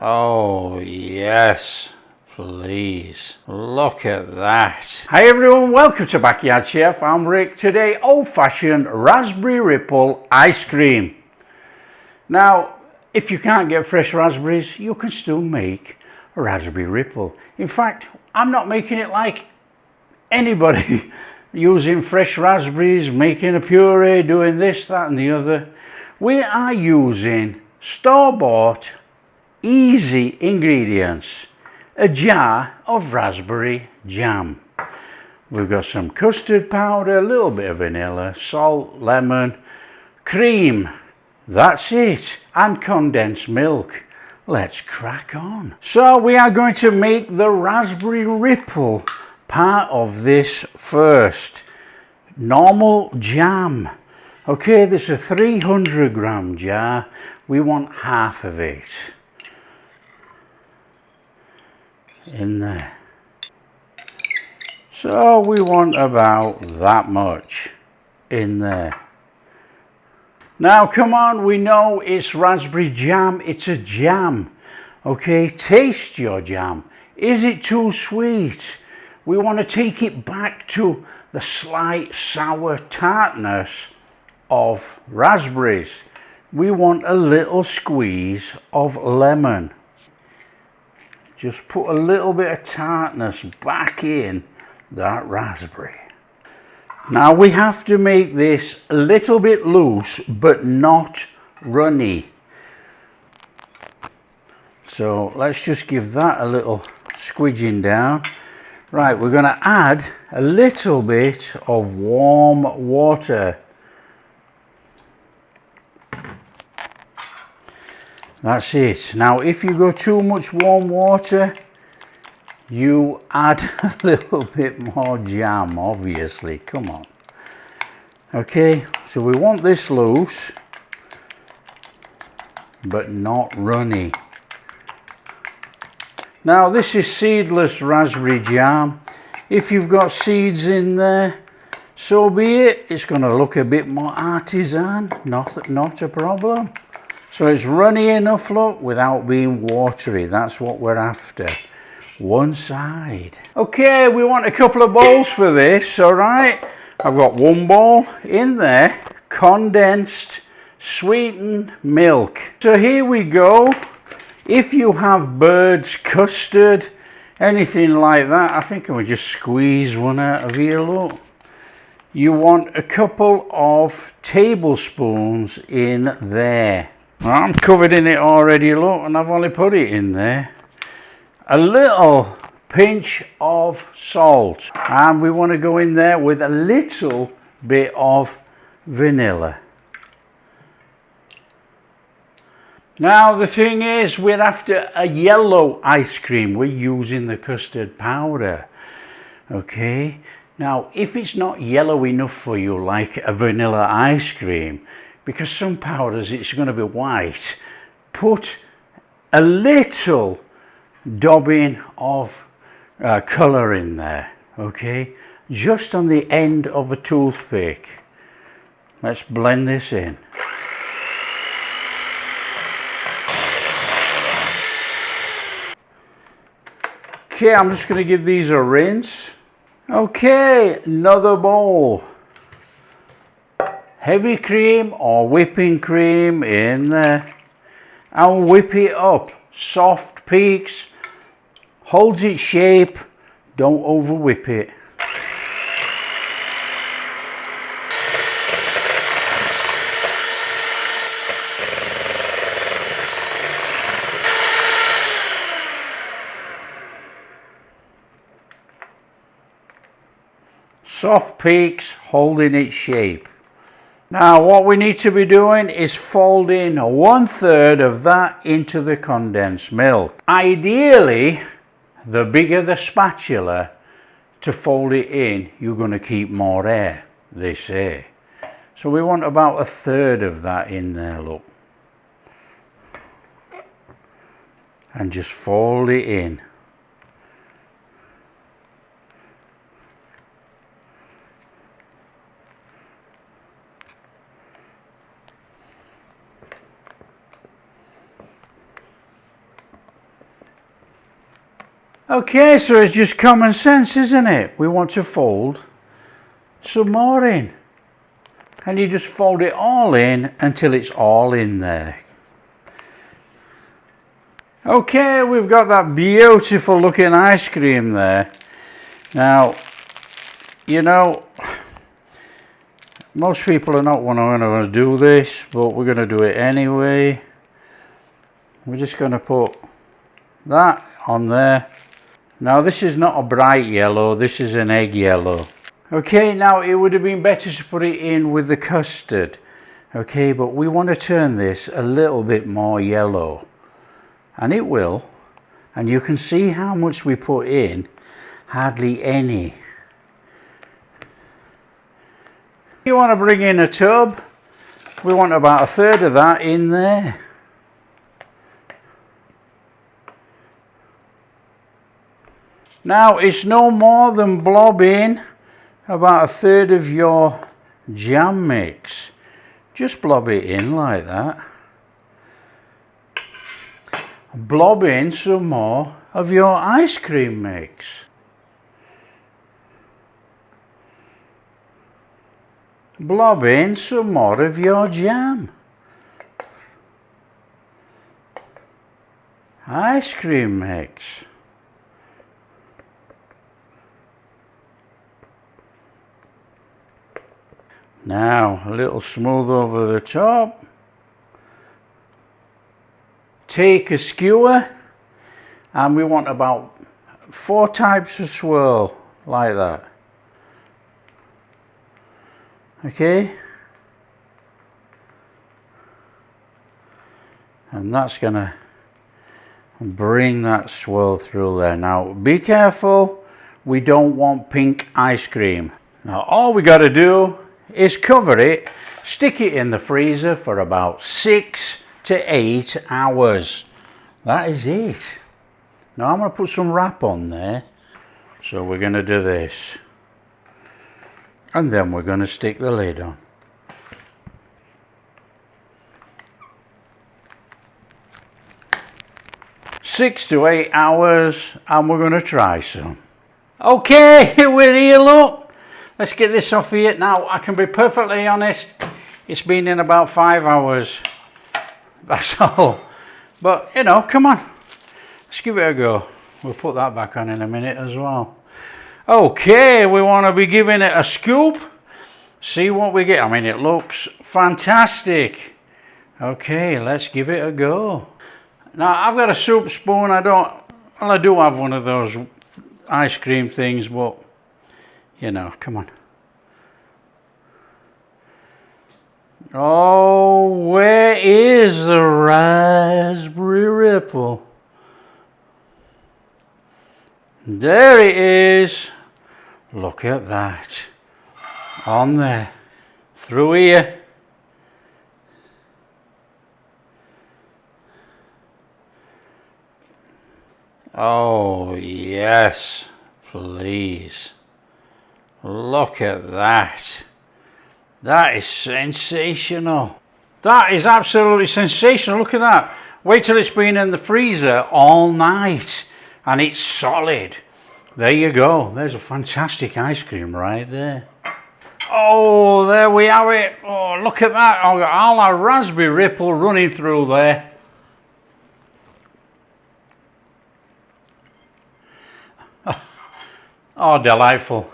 Oh, yes. Please. Look at that. Hi everyone, welcome to Backyard Chef. I'm Rick. Today, old-fashioned raspberry ripple ice cream. Now, if you can't get fresh raspberries, you can still make a raspberry ripple. In fact, I'm not making it like anybody using fresh raspberries, making a puree, doing this, that and the other. We are using store-bought, easy ingredients. A jar of raspberry jam. We've got some custard powder, a little bit of vanilla, salt, lemon, cream. That's it. And condensed milk. Let's crack on. So we are going to make the raspberry ripple part of this first. Normal jam. Okay, this is a 300 gram jar. We want half of it in there. So we want about that much in there. Now come on, we know it's raspberry jam, it's a jam. Okay, taste your jam. Is it too sweet? We want to take it back to the slight sour tartness of raspberries. We want a little squeeze of lemon. Just put a little bit of tartness back in that raspberry. Now we have to make this a little bit loose but not runny. So let's just give that a little squidging down. Right, we're going to add a little bit of warm water. That's it. Now if you go too much warm water, you add a little bit more jam, obviously. Come on. Okay, so we want this loose, but not runny. Now this is seedless raspberry jam. If you've got seeds in there, so be it. It's going to look a bit more artisan, not a problem. So it's runny enough, look, without being watery. That's what we're after. One side. Okay, we want a couple of bowls for this, all right? I've got one bowl in there, condensed, sweetened milk. So here we go. If you have bird's custard, anything like that, I think I would just squeeze one out of here, look. You want a couple of tablespoons in there. I'm covered in it already, look, and I've only put it in there. A little pinch of salt, and we want to go in there with a little bit of vanilla. Now the thing is, we're after a yellow ice cream. We're using the custard powder. Okay, now if it's not yellow enough for you, like a vanilla ice cream, because some powders it's going to be white, put a little dabbing of colour in there, okay, just on the end of a toothpick. Let's blend this in. Okay, I'm just going to give these a rinse. Okay, another bowl. Heavy cream or whipping cream in there, and whip it up. Soft peaks, holds its shape, don't over whip it. Soft peaks, holding its shape. Now what we need to be doing is folding 1/3 of that into the condensed milk. Ideally, the bigger the spatula to fold it in, you're going to keep more air, they say. So we want about 1/3 of that in there, look. And just fold it in. Okay, so it's just common sense, isn't it? We want to fold some more in. And you just fold it all in until it's all in there. Okay, we've got that beautiful looking ice cream there. Now, you know, most people are not going to do this, but we're going to do it anyway. We're just going to put that on there. Now, this is not a bright yellow, this is an egg yellow. Okay, now it would have been better to put it in with the custard. Okay, but we want to turn this a little bit more yellow. And it will. And you can see how much we put in. Hardly any. You want to bring in a tub. We want about a third of that in there. Now it's no more than blobbing about a third of your jam mix. Just blob it in like that. Blob in some more of your ice cream mix. Blob in some more of your jam. Ice cream mix. Now a little smooth over the top. Take a skewer and we want about 4 types of swirl like that. Okay, and that's gonna bring that swirl through there. Now be careful, we don't want pink ice cream. Now all we got to do is cover it, stick it in the freezer for about 6 to 8 hours. That is it. Now I'm going to put some wrap on there. So we're going to do this. And then we're going to stick the lid on. Six to 8 hours and we're going to try some. Okay, we're here, look. Let's get this off here. Now, I can be perfectly honest, it's been in about 5 hours. That's all. But, you know, come on. Let's give it a go. We'll put that back on in a minute as well. Okay, we want to be giving it a scoop. See what we get. I mean, it looks fantastic. Okay, let's give it a go. Now, I've got a soup spoon. I do have one of those ice cream things, but you know, come on. Oh, where is the raspberry ripple? There it is. Look at that. On there. Through here. Oh, yes. Please. Look at that. That is sensational. That is absolutely sensational. Look at that. Wait till it's been in the freezer all night and it's solid. There you go. There's a fantastic ice cream right there. Oh, there we have it. Oh, look at that. I've got all our raspberry ripple running through there. Oh, delightful.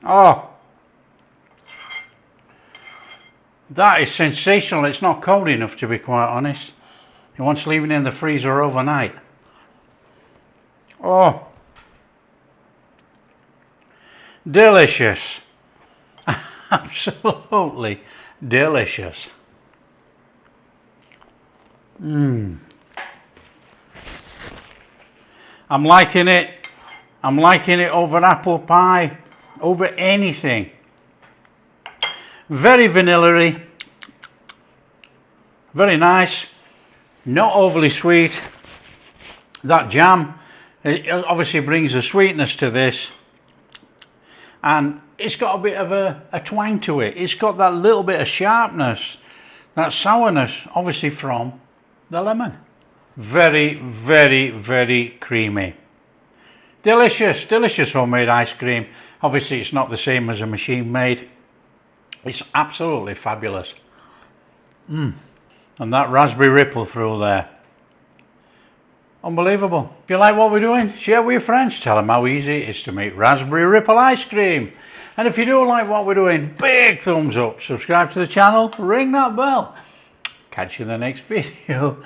Oh, that is sensational. It's not cold enough, to be quite honest. You want to leave it in the freezer overnight. Oh, delicious. Absolutely delicious. I'm liking it. I'm liking it over apple pie, over anything. Very vanilla-y, very nice, not overly sweet. That jam, it obviously brings a sweetness to this, and it's got a bit of a twang to it. It's got that little bit of sharpness, that sourness, obviously from the lemon. Very, very, very creamy. Delicious, delicious homemade ice cream. Obviously it's not the same as a machine made. It's absolutely fabulous. And that raspberry ripple through there. Unbelievable. If you like what we're doing, share with your friends. Tell them how easy it is to make raspberry ripple ice cream. And if you do like what we're doing, big thumbs up. Subscribe to the channel. Ring that bell. Catch you in the next video.